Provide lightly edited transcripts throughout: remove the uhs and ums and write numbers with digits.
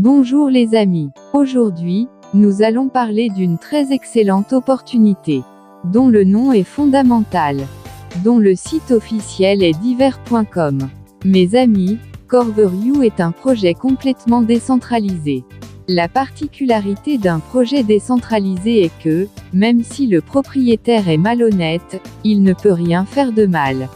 Bonjour les amis. Aujourd'hui, nous allons parler d'une très excellente opportunité, dont le nom est fondamental, dont le site officiel est divers.com. Mes amis, CorverU est un projet complètement décentralisé. La particularité d'un projet décentralisé est que, même si le propriétaire est malhonnête, il ne peut rien faire de mal.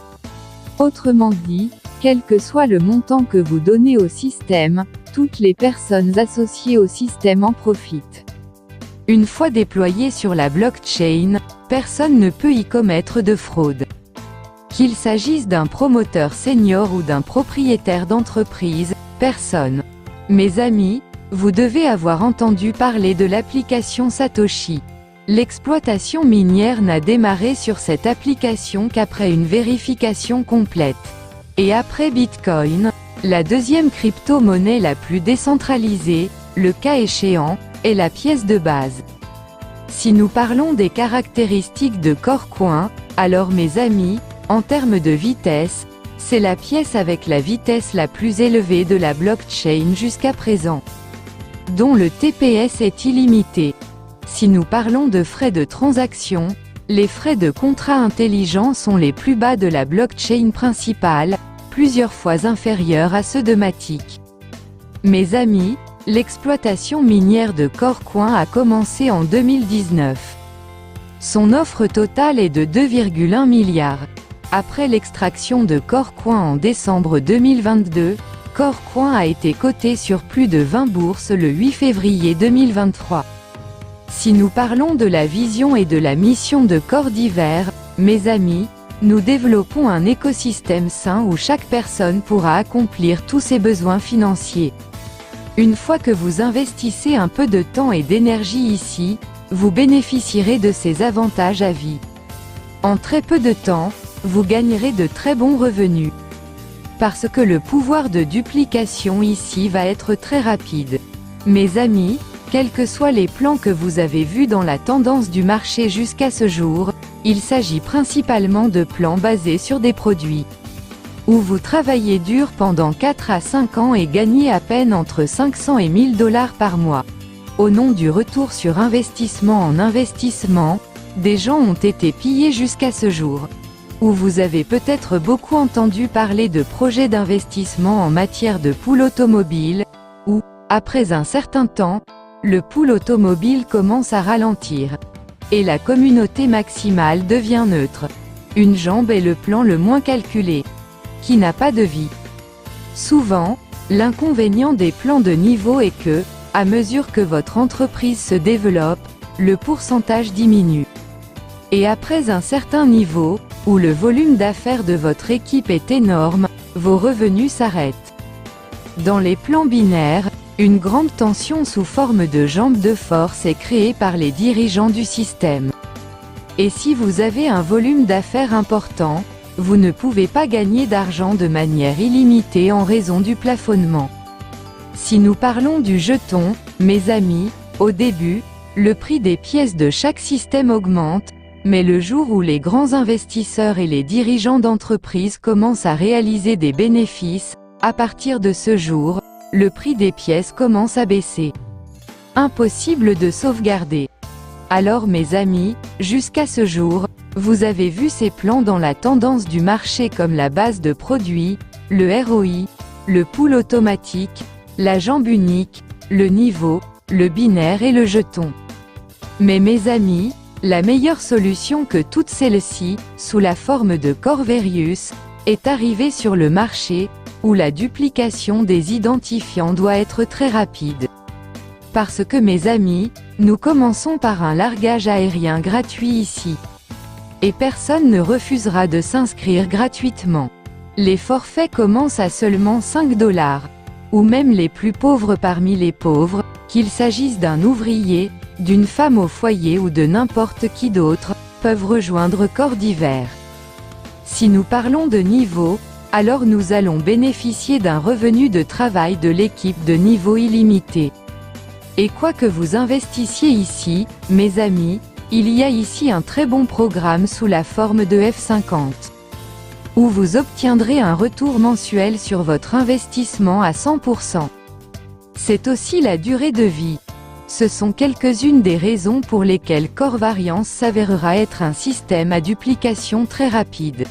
Autrement dit, quel que soit le montant que vous donnez au système, toutes les personnes associées au système en profitent. Une fois déployé sur la blockchain, personne ne peut y commettre de fraude. Qu'il s'agisse d'un promoteur senior ou d'un propriétaire d'entreprise, personne. Mes amis, vous devez avoir entendu parler de l'application Satoshi. L'exploitation minière n'a démarré sur cette application qu'après une vérification complète. Et après Bitcoin, la deuxième crypto-monnaie la plus décentralisée, le cas échéant, est la pièce de base. Si nous parlons des caractéristiques de Corecoin, alors mes amis, en termes de vitesse, c'est la pièce avec la vitesse la plus élevée de la blockchain jusqu'à présent, dont le TPS est illimité. Si nous parlons de frais de transaction, les frais de contrat intelligent sont les plus bas de la blockchain principale, plusieurs fois inférieurs à ceux de Matic. Mes amis, l'exploitation minière de Corecoin a commencé en 2019. Son offre totale est de 2,1 milliards. Après l'extraction de Corecoin en décembre 2022, Corecoin a été coté sur plus de 20 bourses le 8 février 2023. Si nous parlons de la vision et de la mission de Cordiver, mes amis, nous développons un écosystème sain où chaque personne pourra accomplir tous ses besoins financiers. Une fois que vous investissez un peu de temps et d'énergie ici, vous bénéficierez de ces avantages à vie. En très peu de temps, vous gagnerez de très bons revenus. Parce que le pouvoir de duplication ici va être très rapide. Mes amis, quels que soient les plans que vous avez vus dans la tendance du marché jusqu'à ce jour, il s'agit principalement de plans basés sur des produits où vous travaillez dur pendant 4 à 5 ans et gagnez à peine entre 500 et 1000 dollars par mois. Au nom du retour sur investissement en investissement, des gens ont été pillés jusqu'à ce jour. Ou vous avez peut-être beaucoup entendu parler de projets d'investissement en matière de pool automobile, où, après un certain temps, le pool automobile commence à ralentir. Et la communauté maximale devient neutre. Une jambe est le plan le moins calculé, qui n'a pas de vie. Souvent, l'inconvénient des plans de niveau est que, à mesure que votre entreprise se développe, le pourcentage diminue. Et après un certain niveau, où le volume d'affaires de votre équipe est énorme, vos revenus s'arrêtent. Dans les plans binaires, une grande tension sous forme de jambe de force est créée par les dirigeants du système. Et si vous avez un volume d'affaires important, vous ne pouvez pas gagner d'argent de manière illimitée en raison du plafonnement. Si nous parlons du jeton, mes amis, au début, le prix des pièces de chaque système augmente, mais le jour où les grands investisseurs et les dirigeants d'entreprises commencent à réaliser des bénéfices, à partir de ce jour, le prix des pièces commence à baisser. Impossible de sauvegarder. Alors mes amis, jusqu'à ce jour, vous avez vu ces plans dans la tendance du marché comme la base de produits, le ROI, le pool automatique, la jambe unique, le niveau, le binaire et le jeton. Mais mes amis, la meilleure solution que toutes celles-ci, sous la forme de Corverius, est arrivée sur le marché, où la duplication des identifiants doit être très rapide. Parce que mes amis, nous commençons par un largage aérien gratuit ici. Et personne ne refusera de s'inscrire gratuitement. Les forfaits commencent à seulement 5 dollars. Ou même les plus pauvres parmi les pauvres, qu'il s'agisse d'un ouvrier, d'une femme au foyer ou de n'importe qui d'autre, peuvent rejoindre Cordiver. Si nous parlons de niveau, alors nous allons bénéficier d'un revenu de travail de l'équipe de niveau illimité. Et quoi que vous investissiez ici, mes amis, il y a ici un très bon programme sous la forme de F50, où vous obtiendrez un retour mensuel sur votre investissement à 100%. C'est aussi la durée de vie. Ce sont quelques-unes des raisons pour lesquelles Corevariance s'avérera être un système à duplication très rapide.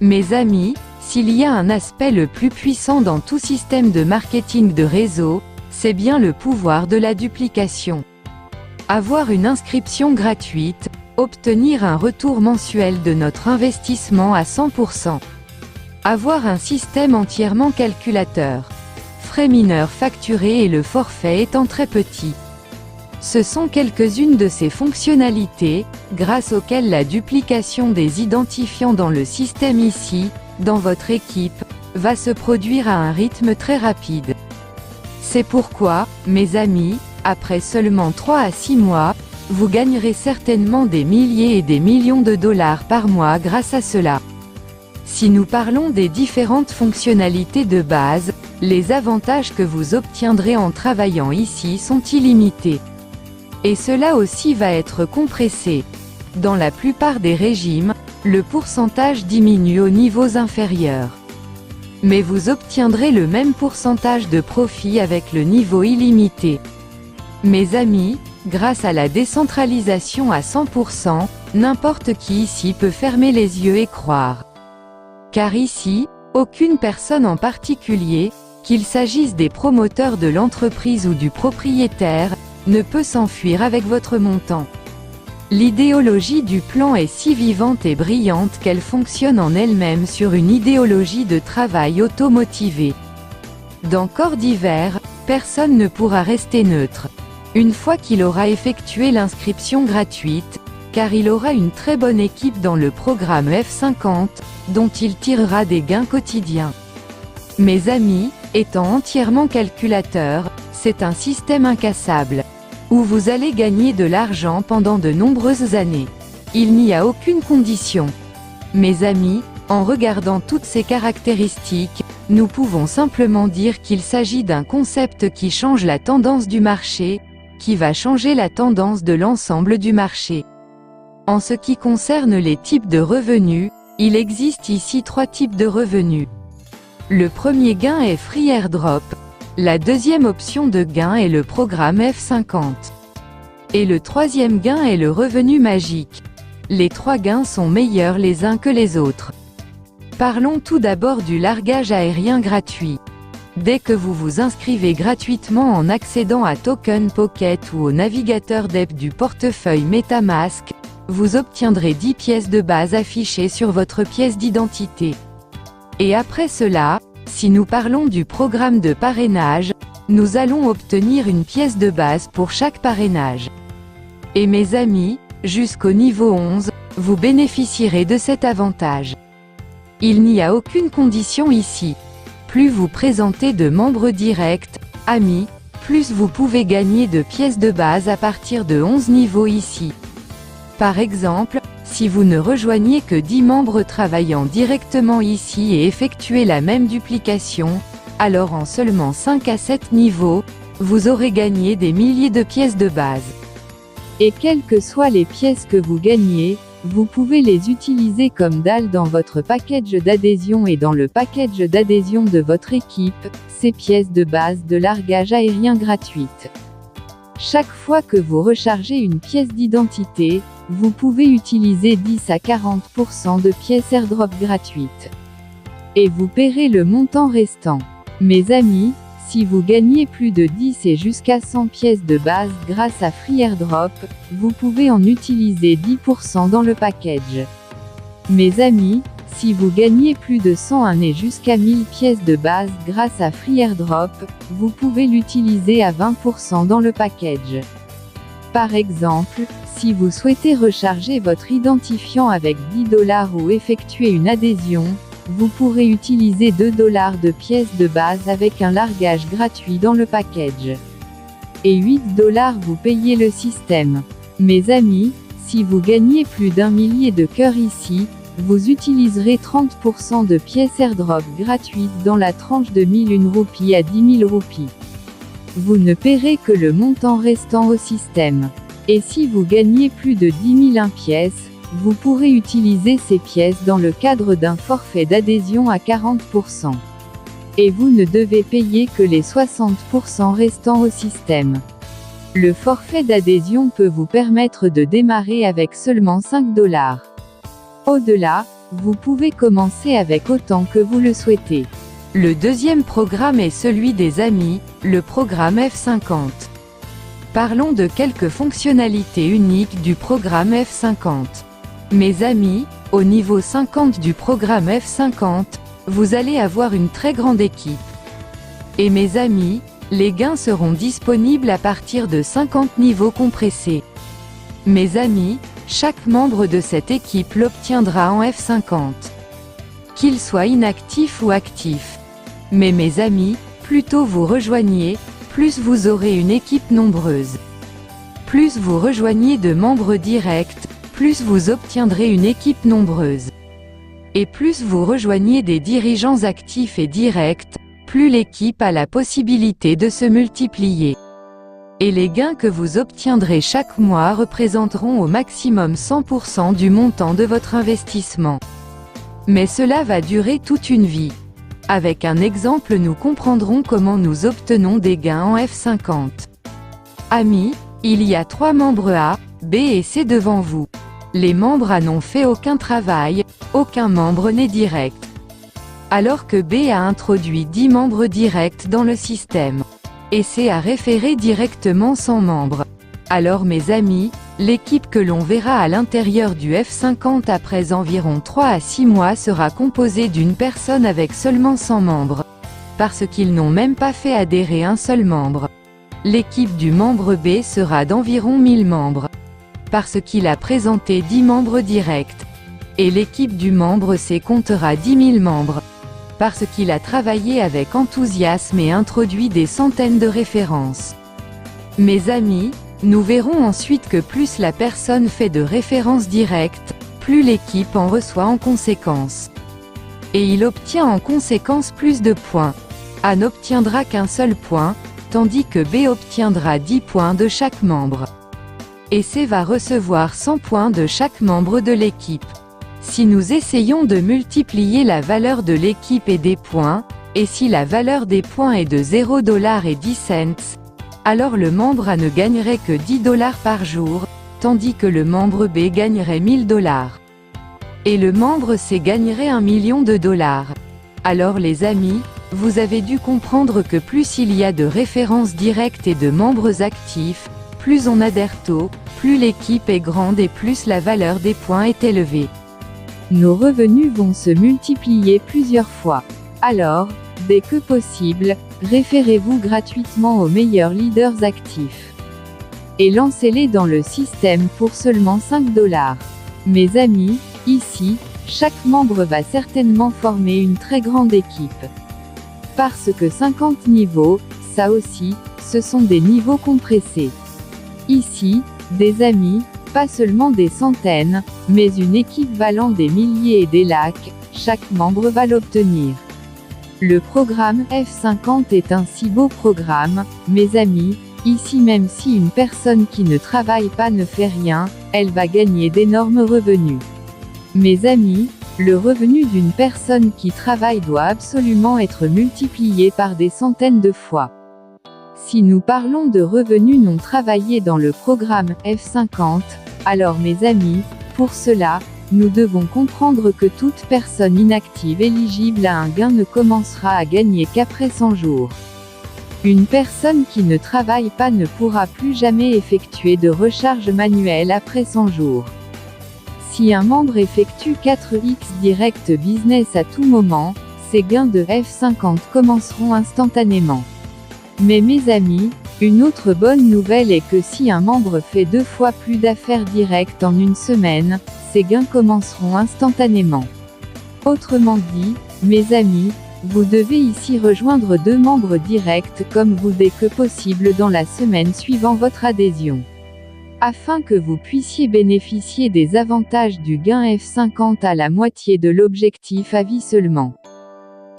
Mes amis, s'il y a un aspect le plus puissant dans tout système de marketing de réseau, c'est bien le pouvoir de la duplication. Avoir une inscription gratuite, obtenir un retour mensuel de notre investissement à 100%. Avoir un système entièrement calculateur. Frais mineurs facturés et le forfait étant très petit. Ce sont quelques-unes de ces fonctionnalités, grâce auxquelles la duplication des identifiants dans le système ici, dans votre équipe, va se produire à un rythme très rapide. C'est pourquoi, mes amis, après seulement 3 à 6 mois, vous gagnerez certainement des milliers et des millions de dollars par mois grâce à cela. Si nous parlons des différentes fonctionnalités de base, les avantages que vous obtiendrez en travaillant ici sont illimités. Et cela aussi va être compressé. Dans la plupart des régimes, le pourcentage diminue aux niveaux inférieurs. Mais vous obtiendrez le même pourcentage de profit avec le niveau illimité. Mes amis, grâce à la décentralisation à 100%, n'importe qui ici peut fermer les yeux et croire. Car ici, aucune personne en particulier, qu'il s'agisse des promoteurs de l'entreprise ou du propriétaire, ne peut s'enfuir avec votre montant. L'idéologie du plan est si vivante et brillante qu'elle fonctionne en elle-même sur une idéologie de travail automotivé. Dans Corps d'hiver, personne ne pourra rester neutre. Une fois qu'il aura effectué l'inscription gratuite, car il aura une très bonne équipe dans le programme F50, dont il tirera des gains quotidiens. Mes amis, étant entièrement calculateur, c'est un système incassable, où vous allez gagner de l'argent pendant de nombreuses années. Il n'y a aucune condition. Mes amis, en regardant toutes ces caractéristiques, nous pouvons simplement dire qu'il s'agit d'un concept qui change la tendance du marché, qui va changer la tendance de l'ensemble du marché. En ce qui concerne les types de revenus, il existe ici 3 types de revenus. Le premier gain est Free Airdrop. La deuxième option de gain est le programme F50. Et le troisième gain est le revenu magique. Les 3 gains sont meilleurs les uns que les autres. Parlons tout d'abord du largage aérien gratuit. Dès que vous vous inscrivez gratuitement en accédant à Token Pocket ou au navigateur d'app du portefeuille MetaMask, vous obtiendrez 10 pièces de base affichées sur votre pièce d'identité. Et après cela, si nous parlons du programme de parrainage, nous allons obtenir une pièce de base pour chaque parrainage. Et mes amis, jusqu'au niveau 11, vous bénéficierez de cet avantage. Il n'y a aucune condition ici. Plus vous présentez de membres directs, amis, plus vous pouvez gagner de pièces de base à partir de 11 niveaux ici. Par exemple, si vous ne rejoignez que 10 membres travaillant directement ici et effectuez la même duplication, alors en seulement 5 à 7 niveaux, vous aurez gagné des milliers de pièces de base. Et quelles que soient les pièces que vous gagnez, vous pouvez les utiliser comme dalle dans votre package d'adhésion et dans le package d'adhésion de votre équipe, ces pièces de base de largage aérien gratuites. Chaque fois que vous rechargez une pièce d'identité, vous pouvez utiliser 10 à 40% de pièces airdrop gratuites. Et vous paierez le montant restant. Mes amis, si vous gagnez plus de 10 et jusqu'à 100 pièces de base grâce à Free Airdrop, vous pouvez en utiliser 10% dans le package. Mes amis, si vous gagnez plus de 101 et jusqu'à 1000 pièces de base grâce à Free Airdrop, vous pouvez l'utiliser à 20% dans le package. Par exemple, si vous souhaitez recharger votre identifiant avec $10 ou effectuer une adhésion, vous pourrez utiliser $2 de pièces de base avec un largage gratuit dans le package. Et $8 vous payez le système. Mes amis, si vous gagnez plus d'1 millier de cœurs ici, vous utiliserez 30% de pièces airdrop gratuites dans la tranche de 1001 roupies à 10 000 roupies. Vous ne paierez que le montant restant au système. Et si vous gagnez plus de 10 001 pièces, vous pourrez utiliser ces pièces dans le cadre d'un forfait d'adhésion à 40%. Et vous ne devez payer que les 60% restants au système. Le forfait d'adhésion peut vous permettre de démarrer avec seulement 5 $. Au-delà, vous pouvez commencer avec autant que vous le souhaitez. Le deuxième programme est celui des amis, le programme F50. Parlons de quelques fonctionnalités uniques du programme F50. Mes amis, au niveau 50 du programme F50, vous allez avoir une très grande équipe. Et mes amis, les gains seront disponibles à partir de 50 niveaux compressés. Mes amis, chaque membre de cette équipe l'obtiendra en F50. Qu'il soit inactif ou actif. Mais mes amis, plus tôt vous rejoignez, plus vous aurez une équipe nombreuse. Plus vous rejoignez de membres directs, plus vous obtiendrez une équipe nombreuse. Et plus vous rejoignez des dirigeants actifs et directs, plus l'équipe a la possibilité de se multiplier. Et les gains que vous obtiendrez chaque mois représenteront au maximum 100% du montant de votre investissement. Mais cela va durer toute une vie. Avec un exemple, nous comprendrons comment nous obtenons des gains en F50. Amis, il y a 3 membres A, B et C devant vous. Les membres A n'ont fait aucun travail, aucun membre n'est direct. Alors que B a introduit 10 membres directs dans le système. Et C a référé directement 100 membres. Alors mes amis, l'équipe que l'on verra à l'intérieur du F50 après environ 3 à 6 mois sera composée d'une personne avec seulement 100 membres. Parce qu'ils n'ont même pas fait adhérer un seul membre. L'équipe du membre B sera d'environ 1000 membres. Parce qu'il a présenté 10 membres directs. Et l'équipe du membre C comptera 10 000 membres. Parce qu'il a travaillé avec enthousiasme et introduit des centaines de références. Mes amis, nous verrons ensuite que plus la personne fait de références directes, plus l'équipe en reçoit en conséquence. Et il obtient en conséquence plus de points. A n'obtiendra qu'un seul point, tandis que B obtiendra 10 points de chaque membre. Et C va recevoir 100 points de chaque membre de l'équipe. Si nous essayons de multiplier la valeur de l'équipe et des points, et si la valeur des points est de 0 $ et 10 cents, alors le membre A ne gagnerait que 10 $ par jour, tandis que le membre B gagnerait 1000 $. Et le membre C gagnerait 1 million de $. Alors les amis, vous avez dû comprendre que plus il y a de références directes et de membres actifs, plus on adhère tôt, plus l'équipe est grande et plus la valeur des points est élevée. Nos revenus vont se multiplier plusieurs fois. Alors, dès que possible, référez-vous gratuitement aux meilleurs leaders actifs. Et lancez-les dans le système pour seulement 5 $. Mes amis, ici, chaque membre va certainement former une très grande équipe. Parce que 50 niveaux, ça aussi, ce sont des niveaux compressés. Ici, des amis, pas seulement des centaines, mais une équipe valant des milliers et des lacs, chaque membre va l'obtenir. Le programme F50 est un si beau programme, mes amis, ici même si une personne qui ne travaille pas ne fait rien, elle va gagner d'énormes revenus. Mes amis, le revenu d'une personne qui travaille doit absolument être multiplié par des centaines de fois. Si nous parlons de revenus non travaillés dans le programme F50, alors mes amis, pour cela, nous devons comprendre que toute personne inactive éligible à un gain ne commencera à gagner qu'après 100 jours. Une personne qui ne travaille pas ne pourra plus jamais effectuer de recharge manuelle après 100 jours. Si un membre effectue 4x direct business à tout moment, ses gains de F50 commenceront instantanément. Mais mes amis, une autre bonne nouvelle est que si un membre fait 2 fois plus d'affaires directes en une semaine, ses gains commenceront instantanément. Autrement dit, mes amis, vous devez ici rejoindre 2 membres directs comme vous dès que possible dans la semaine suivant votre adhésion. Afin que vous puissiez bénéficier des avantages du gain F50 à la moitié de l'objectif à vie seulement.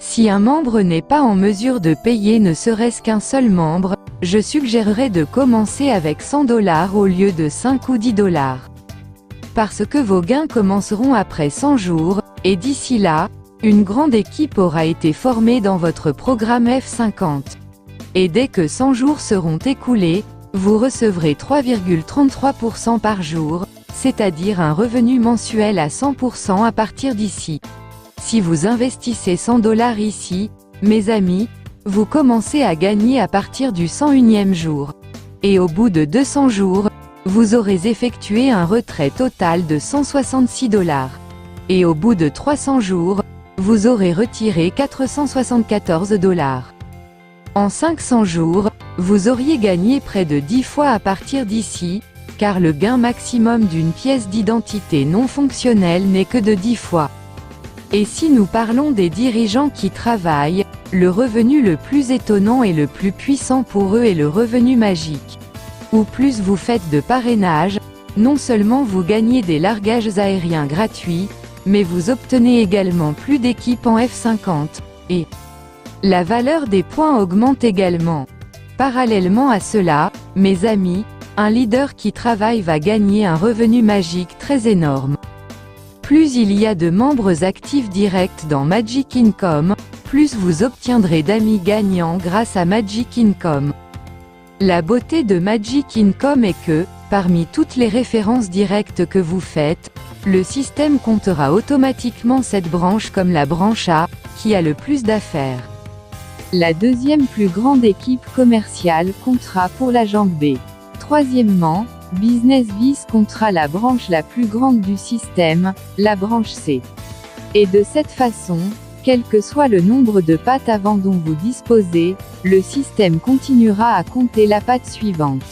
Si un membre n'est pas en mesure de payer ne serait-ce qu'un seul membre, je suggérerais de commencer avec 100 $ au lieu de 5 ou 10 $. Parce que vos gains commenceront après 100 jours, et d'ici là, Une grande équipe aura été formée dans votre programme F50. Et dès que 100 jours seront écoulés, vous recevrez 3,33% par jour, c'est-à-dire un revenu mensuel à 100% à partir d'ici. Si vous investissez 100 $ ici, mes amis, vous commencez à gagner à partir du 101e jour. Et au bout de 200 jours, vous aurez effectué un retrait total de 166 $. Et au bout de 300 jours, vous aurez retiré 474 $. En 500 jours, vous auriez gagné près de 10 fois à partir d'ici, car le gain maximum d'une pièce d'identité non fonctionnelle n'est que de 10 fois. Et si nous parlons des dirigeants qui travaillent, le revenu le plus étonnant et le plus puissant pour eux est le revenu magique. Ou plus vous faites de parrainage, non seulement vous gagnez des largages aériens gratuits, mais vous obtenez également plus d'équipes en F50, et la valeur des points augmente également. Parallèlement à cela, mes amis, un leader qui travaille va gagner un revenu magique très énorme. Plus il y a de membres actifs directs dans Magic Income, plus vous obtiendrez d'amis gagnants grâce à Magic Income. La beauté de Magic Income est que, parmi toutes les références directes que vous faites, le système comptera automatiquement cette branche comme la branche A, qui a le plus d'affaires. La deuxième plus grande équipe commerciale comptera pour la jambe B. Troisièmement, BusinessBiz comptera la branche la plus grande du système, la branche C. Et de cette façon, quel que soit le nombre de pattes avant dont vous disposez, le système continuera à compter la patte suivante.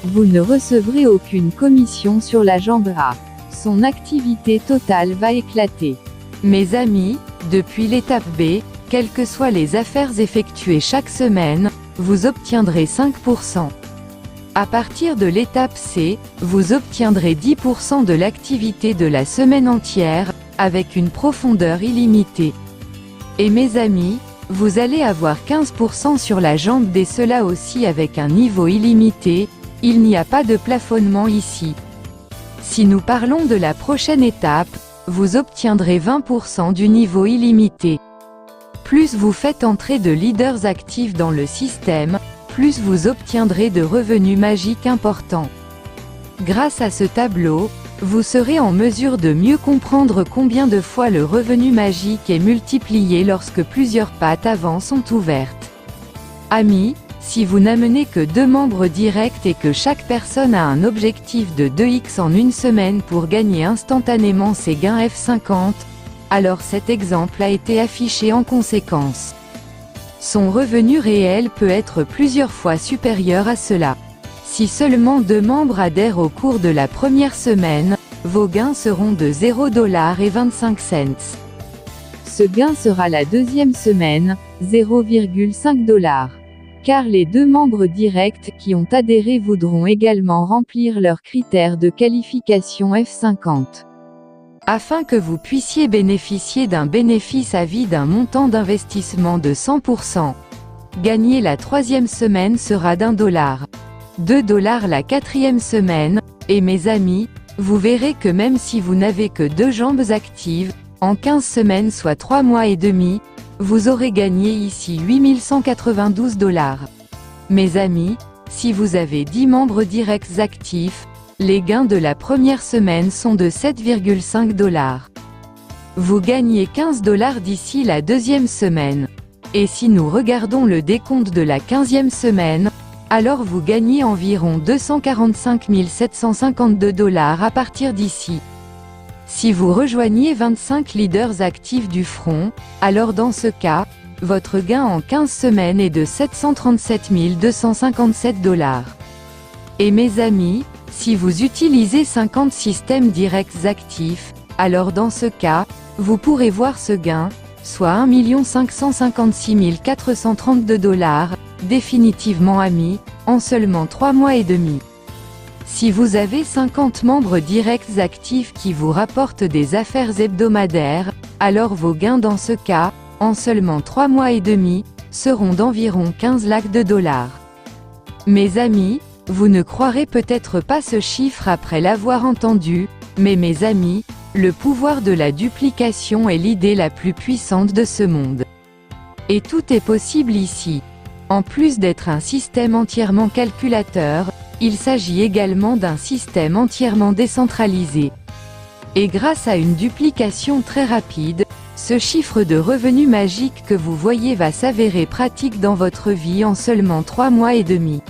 Vous ne recevrez aucune commission sur la jambe A. Son activité totale va éclater. Mes amis, depuis l'étape B, quelles que soient les affaires effectuées chaque semaine, vous obtiendrez 5%. À partir de l'étape C, vous obtiendrez 10% de l'activité de la semaine entière, avec une profondeur illimitée. Et mes amis, vous allez avoir 15% sur la jambe D, cela aussi avec un niveau illimité, il n'y a pas de plafonnement ici. Si nous parlons de la prochaine étape, vous obtiendrez 20% du niveau illimité. Plus vous faites entrer de leaders actifs dans le système, plus vous obtiendrez de revenus magiques importants. Grâce à ce tableau, vous serez en mesure de mieux comprendre combien de fois le revenu magique est multiplié lorsque plusieurs pattes avant sont ouvertes. Amis, si vous n'amenez que 2 membres directs et que chaque personne a un objectif de 2x en une semaine pour gagner instantanément ses gains F50, alors cet exemple a été affiché en conséquence. Son revenu réel peut être plusieurs fois supérieur à cela. Si seulement 2 membres adhèrent au cours de la première semaine, vos gains seront de 0,25 $. Ce gain sera la deuxième semaine, 0,5 $. Car les 2 membres directs qui ont adhéré voudront également remplir leurs critères de qualification F50. Afin que vous puissiez bénéficier d'un bénéfice à vie d'un montant d'investissement de 100%. Gagner la 3e semaine sera d'1 $. 2 $ la 4e semaine, et mes amis, vous verrez que même si vous n'avez que 2 jambes actives, en 15 semaines soit 3 mois et demi, vous aurez gagné ici 8192 $. Mes amis, si vous avez 10 membres directs actifs, les gains de la première semaine sont de 7,5 $. Vous gagnez 15 $ d'ici la 2e semaine. Et si nous regardons le décompte de la 15e semaine, alors vous gagnez environ 245 752 $ à partir d'ici. Si vous rejoignez 25 leaders actifs du front, alors dans ce cas, votre gain en 15 semaines est de 737 257 $. Et mes amis, si vous utilisez 50 systèmes directs actifs, alors dans ce cas, vous pourrez voir ce gain, soit 1 556 432 $, définitivement amis, en seulement 3 mois et demi. Si vous avez 50 membres directs actifs qui vous rapportent des affaires hebdomadaires, alors vos gains dans ce cas, en seulement 3 mois et demi, seront d'environ 15 lakhs de $. Mes amis, vous ne croirez peut-être pas ce chiffre après l'avoir entendu, mais mes amis, Le pouvoir de la duplication est l'idée la plus puissante de ce monde. Et tout est possible ici. En plus d'être un système entièrement calculateur, il s'agit également d'un système entièrement décentralisé. Et grâce à une duplication très rapide, ce chiffre de revenu magique que vous voyez va s'avérer pratique dans votre vie en seulement 3 mois et demi.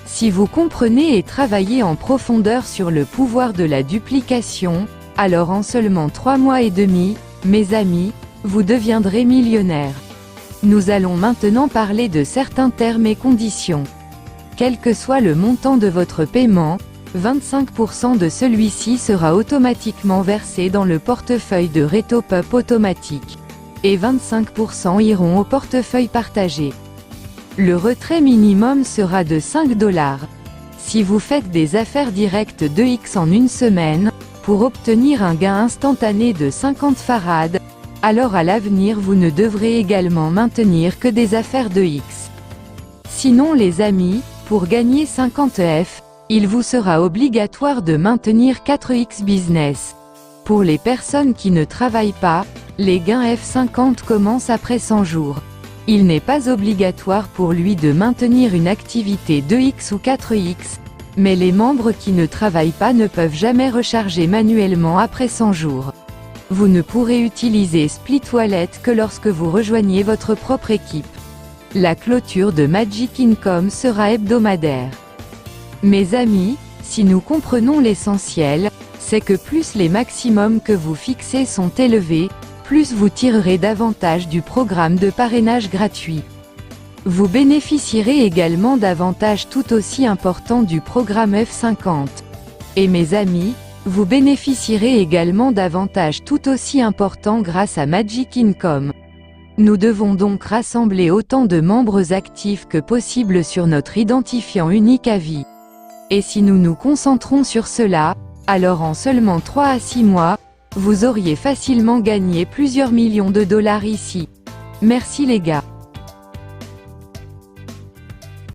Si vous comprenez et travaillez en profondeur sur le pouvoir de la duplication, alors en seulement 3 mois et demi, mes amis, vous deviendrez millionnaire. Nous allons maintenant parler de certains termes et conditions. Quel que soit le montant de votre paiement, 25% de celui-ci sera automatiquement versé dans le portefeuille de RetoPup automatique. Et 25% iront au portefeuille partagé. Le retrait minimum sera de 5 $. Si vous faites des affaires directes 2x en une semaine, pour obtenir un gain instantané de 50 farad, alors à l'avenir vous ne devrez également maintenir que des affaires 2x. Sinon les amis, pour gagner 50 F, il vous sera obligatoire de maintenir 4x business. Pour les personnes qui ne travaillent pas, les gains F50 commencent après 100 jours. Il n'est pas obligatoire pour lui de maintenir une activité 2x ou 4x, mais les membres qui ne travaillent pas ne peuvent jamais recharger manuellement après 100 jours. Vous ne pourrez utiliser Split Wallet que lorsque vous rejoignez votre propre équipe. La clôture de Magic Income sera hebdomadaire. Mes amis, si nous comprenons l'essentiel, c'est que plus les maximums que vous fixez sont élevés, plus vous tirerez davantage du programme de parrainage gratuit. Vous bénéficierez également d'avantages tout aussi importants du programme F50. Et mes amis, vous bénéficierez également d'avantages tout aussi importants grâce à Magic Income. Nous devons donc rassembler autant de membres actifs que possible sur notre identifiant unique à vie. Et si nous nous concentrons sur cela, alors en seulement 3 à 6 mois, vous auriez facilement gagné plusieurs millions de dollars ici. Merci les gars.